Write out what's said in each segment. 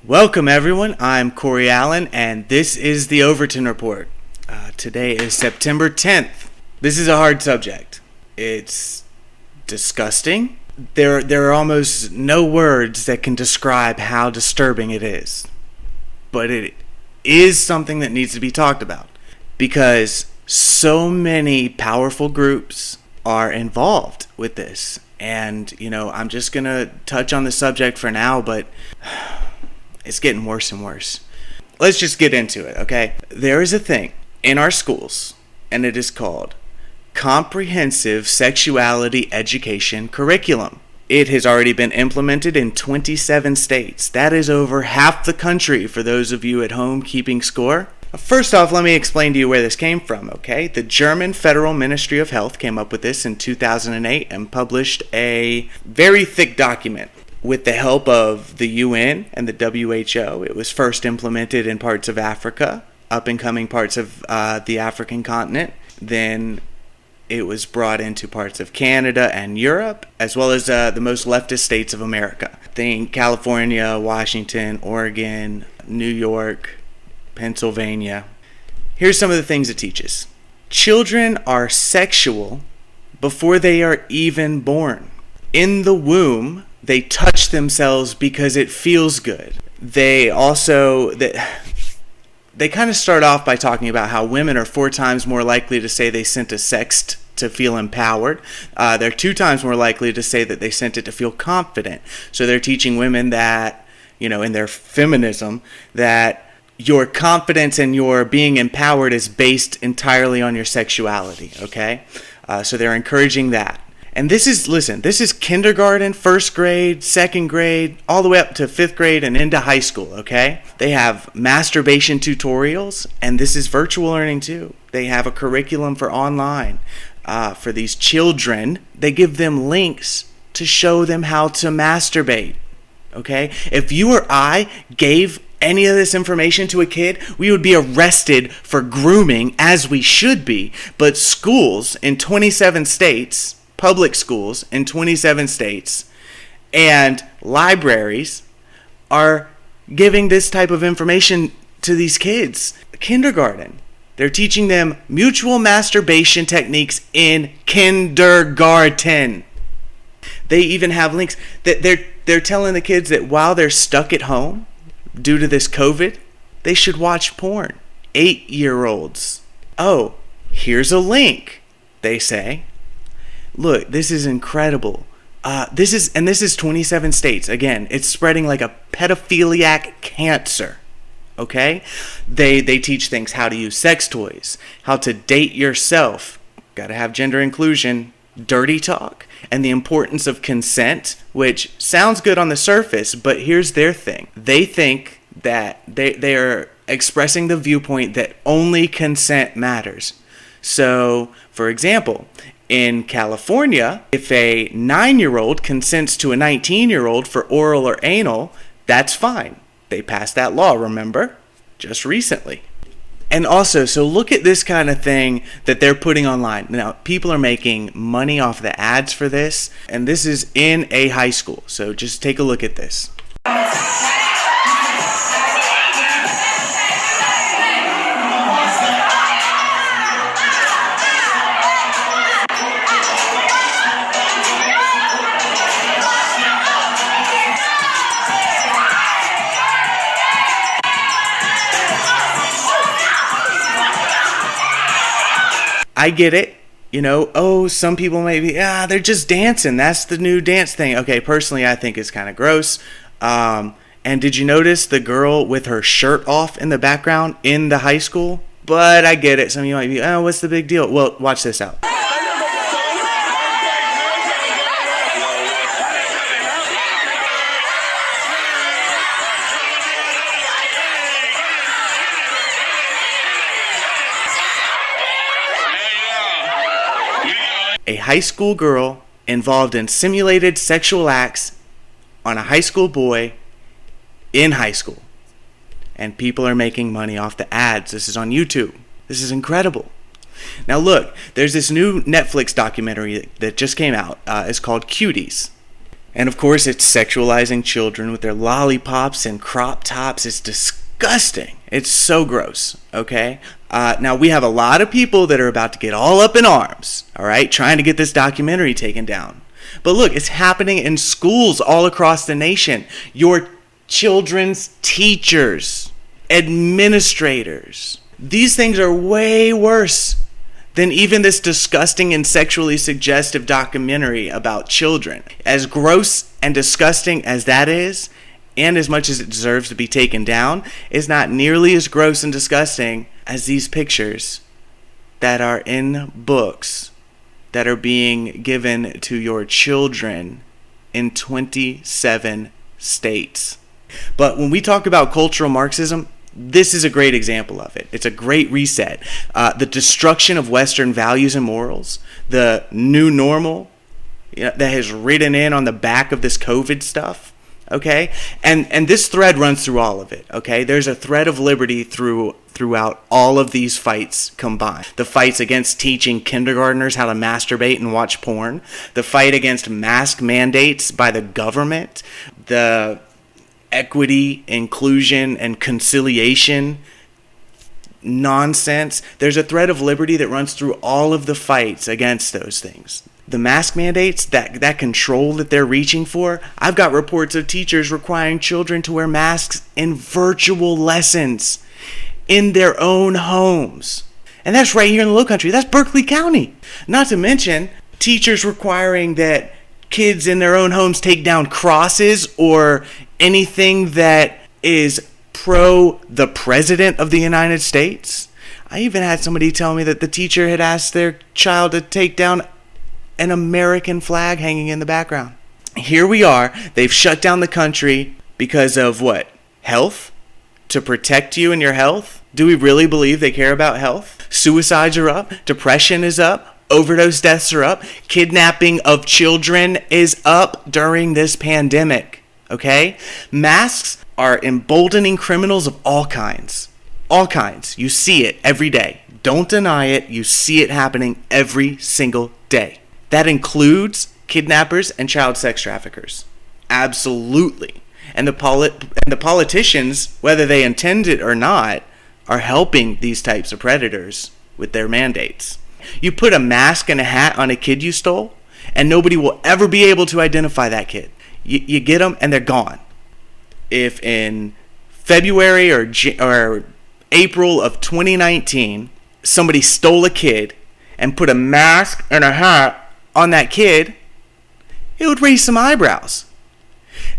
Welcome everyone, I'm Corey Allen and this is the Overton Report. Today is September 10th. This is a hard subject. It's disgusting. There are almost no words that can describe how disturbing it is. But it is something that needs to be talked about because so many powerful groups are involved with this. And, I'm just going to touch on the subject for now, but it's getting worse and worse. Let's just get into it, okay? There is a thing in our schools, and it is called Comprehensive Sexuality Education Curriculum. It has already been implemented in 27 states. That is over half the country for those of you at home keeping score. First off, let me explain to you where this came from, okay? The German Federal Ministry of Health came up with this in 2008 and published a very thick document. With the help of the UN and the WHO, it was first implemented in parts of Africa, up-and-coming parts of the African continent. Then it was brought into parts of Canada and Europe, as well as the most leftist states of America. Think California, Washington, Oregon, New York, Pennsylvania. Here's some of the things it teaches. Children are sexual before they are even born. In the womb, they touch themselves because it feels good. They kind of start off by talking about how women are 4 times more likely to say they sent a sext to feel empowered. They're 2 times more likely to say that they sent it to feel confident. So they're teaching women that, in their feminism, that your confidence and your being empowered is based entirely on your sexuality, okay? So they're encouraging that. And this is kindergarten, 1st grade, 2nd grade, all the way up to 5th grade and into high school, okay? They have masturbation tutorials, and this is virtual learning too. They have a curriculum for online. For these children, they give them links to show them how to masturbate, okay? If you or I gave any of this information to a kid, we would be arrested for grooming, as we should be. But schools in 27 states... public schools in 27 states and libraries are giving this type of information to these kids. Kindergarten. They're teaching them mutual masturbation techniques in kindergarten. They even have links that they're telling the kids that while they're stuck at home due to this COVID, they should watch porn. 8-year-olds. Oh, here's a link, they say. Look, this is incredible. This is 27 states. Again, it's spreading like a pedophiliac cancer. Okay? They teach things how to use sex toys, how to date yourself. Got to have gender inclusion, dirty talk, and the importance of consent, which sounds good on the surface, but here's their thing. They think that they are expressing the viewpoint that only consent matters. So, for example, in California, if a 9-year-old consents to a 19-year-old for oral or anal, that's fine. They passed that law, remember? Just recently. And also, so look at this kind of thing that they're putting online. Now, people are making money off the ads for this, and this is in a high school. So just take a look at this. I get it, some people may be, they're just dancing. That's the new dance thing. Okay, personally, I think it's kind of gross. And did you notice the girl with her shirt off in the background in the high school? But I get it. Some of you might be, what's the big deal? Well, watch this out. A high school girl involved in simulated sexual acts on a high school boy in high school. And people are making money off the ads. This is on YouTube. This is incredible. Now look, there's this new Netflix documentary that just came out. It's called Cuties. And of course, it's sexualizing children with their lollipops and crop tops. It's disgusting. It's so gross, okay? Now, we have a lot of people that are about to get all up in arms, all right, trying to get this documentary taken down. But look, it's happening in schools all across the nation. Your children's teachers, administrators, these things are way worse than even this disgusting and sexually suggestive documentary about children. As gross and disgusting as that is, and as much as it deserves to be taken down, is not nearly as gross and disgusting as these pictures that are in books that are being given to your children in 27 states. But when we talk about cultural Marxism, this is a great example of it. It's a great reset. The destruction of Western values and morals, the new normal that has ridden in on the back of this COVID stuff, okay? And this thread runs through all of it, okay? There's a thread of liberty throughout all of these fights combined. The fights against teaching kindergartners how to masturbate and watch porn, the fight against mask mandates by the government, the equity, inclusion, and conciliation nonsense. There's a thread of liberty that runs through all of the fights against those things. The mask mandates, that control that they're reaching for, I've got reports of teachers requiring children to wear masks in virtual lessons in their own homes. And that's right here in the lowcountry. That's Berkeley County. Not to mention teachers requiring that kids in their own homes take down crosses or anything that is pro the president of the United States. I even had somebody tell me that the teacher had asked their child to take down an American flag hanging in the background. Here we are. They've shut down the country because of what? Health? To protect you and your health? Do we really believe they care about health? Suicides are up. Depression is up. Overdose deaths are up. Kidnapping of children is up during this pandemic. Okay? Masks are emboldening criminals of all kinds. All kinds. You see it every day. Don't deny it. You see it happening every single day. That includes kidnappers and child sex traffickers. Absolutely. And the politicians, whether they intend it or not, are helping these types of predators with their mandates. You put a mask and a hat on a kid you stole, and nobody will ever be able to identify that kid. You get them, and they're gone. If in February or April of 2019, somebody stole a kid and put a mask and a hat on that kid, it would raise some eyebrows.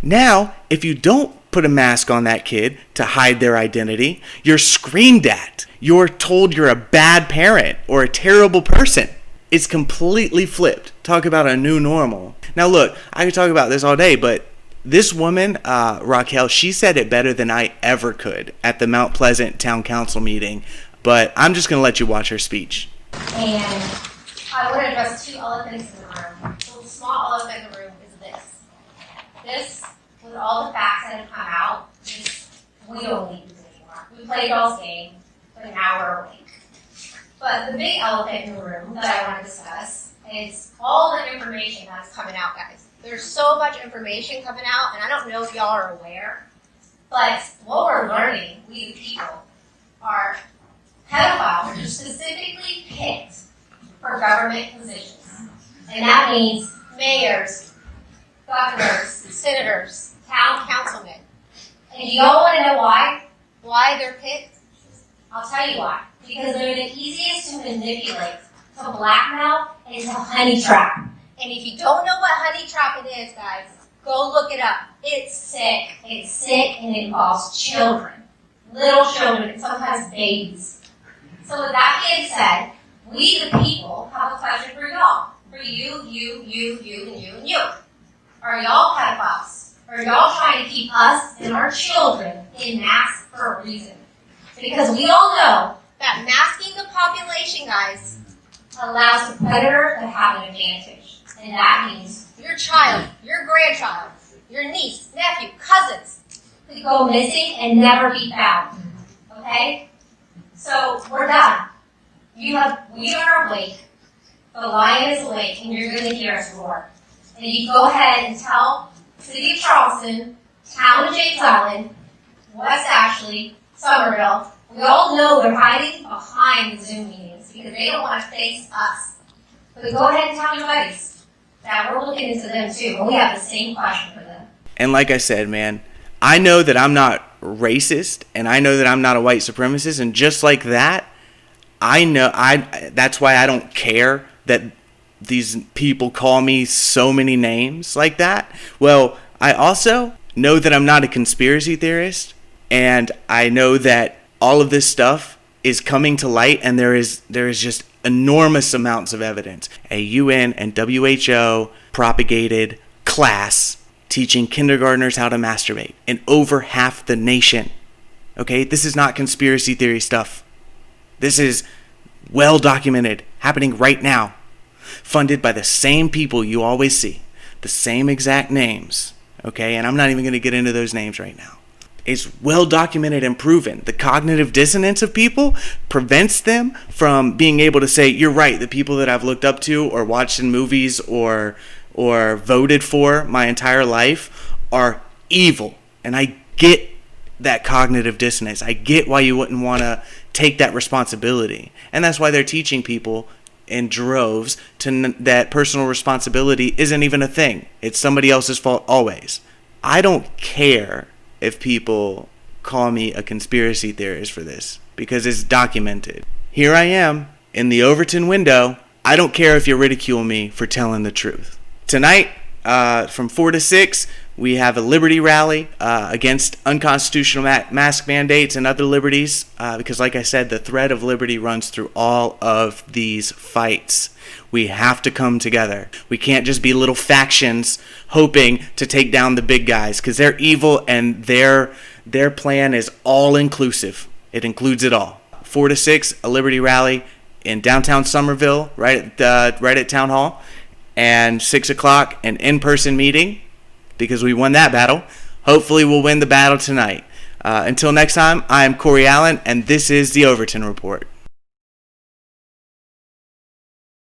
Now, if you don't put a mask on that kid to hide their identity, you're screamed at. You're told you're a bad parent or a terrible person. It's completely flipped. Talk about a new normal. Now look, I could talk about this all day, but this woman, Raquel, she said it better than I ever could at the Mount Pleasant Town Council meeting, but I'm just going to let you watch her speech. And I want to address two elephants in the room. The small elephant in the room is this. This, with all the facts that have come out, we don't need this anymore. We played y'all's game, but now we're awake. But the big elephant in the room that I want to discuss is all the information that's coming out, guys. There's so much information coming out, and I don't know if y'all are aware, but what we're learning, we the people, are pedophiles are specifically picked for government positions. And that means mayors, governors, senators, town councilmen. And do y'all want to know why? Why they're picked? I'll tell you why. Because they're the easiest to manipulate, to blackmail, and to honey trap. And if you don't know what honey trapping is, guys, go look it up. It's sick. It's sick, and it involves children. Little children, and sometimes babies. So with that being said, we the people have a question for y'all. For you, and you. Are y'all pedophiles? Are y'all trying to keep us and our children in masks for a reason? Because we all know that masking the population, guys, allows the predator to have an advantage. And that means your child, your grandchild, your niece, nephew, cousins could go missing and never be found. Okay? So we're done. We are awake. The lion is awake, and you're going to hear us roar. And you go ahead and tell City of Charleston, Town of James Island, West Ashley, Somerville. We all know they're hiding behind the Zoom meetings because they don't want to face us. But go ahead and tell your buddies that we're looking into them too, and we have the same question for them. And like I said, man, I know that I'm not racist, and I know that I'm not a white supremacist, and just like that, that's why I don't care that these people call me so many names like that. Well, I also know that I'm not a conspiracy theorist, and I know that all of this stuff is coming to light, and there is just enormous amounts of evidence. A UN and WHO propagated class teaching kindergartners how to masturbate in over half the nation. Okay, this is not conspiracy theory stuff. This is well documented, happening right now, funded by the same people you always see, the same exact names. Okay, and I'm not even going to get into those names right now. It's well documented and proven. The cognitive dissonance of people prevents them from being able to say, you're right, the people that I've looked up to or watched in movies or voted for my entire life are evil. And I get that cognitive dissonance. I get why you wouldn't want to take that responsibility. And that's why they're teaching people in droves that personal responsibility isn't even a thing. It's somebody else's fault always. I don't care if people call me a conspiracy theorist for this, because it's documented. Here I am in the Overton window. I don't care if you ridicule me for telling the truth. Tonight, from 4 to 6, we have a liberty rally against unconstitutional mask mandates and other liberties, because like I said, the thread of liberty runs through all of these fights. We have to come together. We can't just be little factions hoping to take down the big guys, because they're evil and their plan is all inclusive. It includes it all. 4 to 6, a liberty rally in downtown Somerville, right at Town Hall, and 6 o'clock, an in-person meeting, because we won that battle. Hopefully we'll win the battle tonight. Until next time, I am Corey Allen, and this is the Overton Report.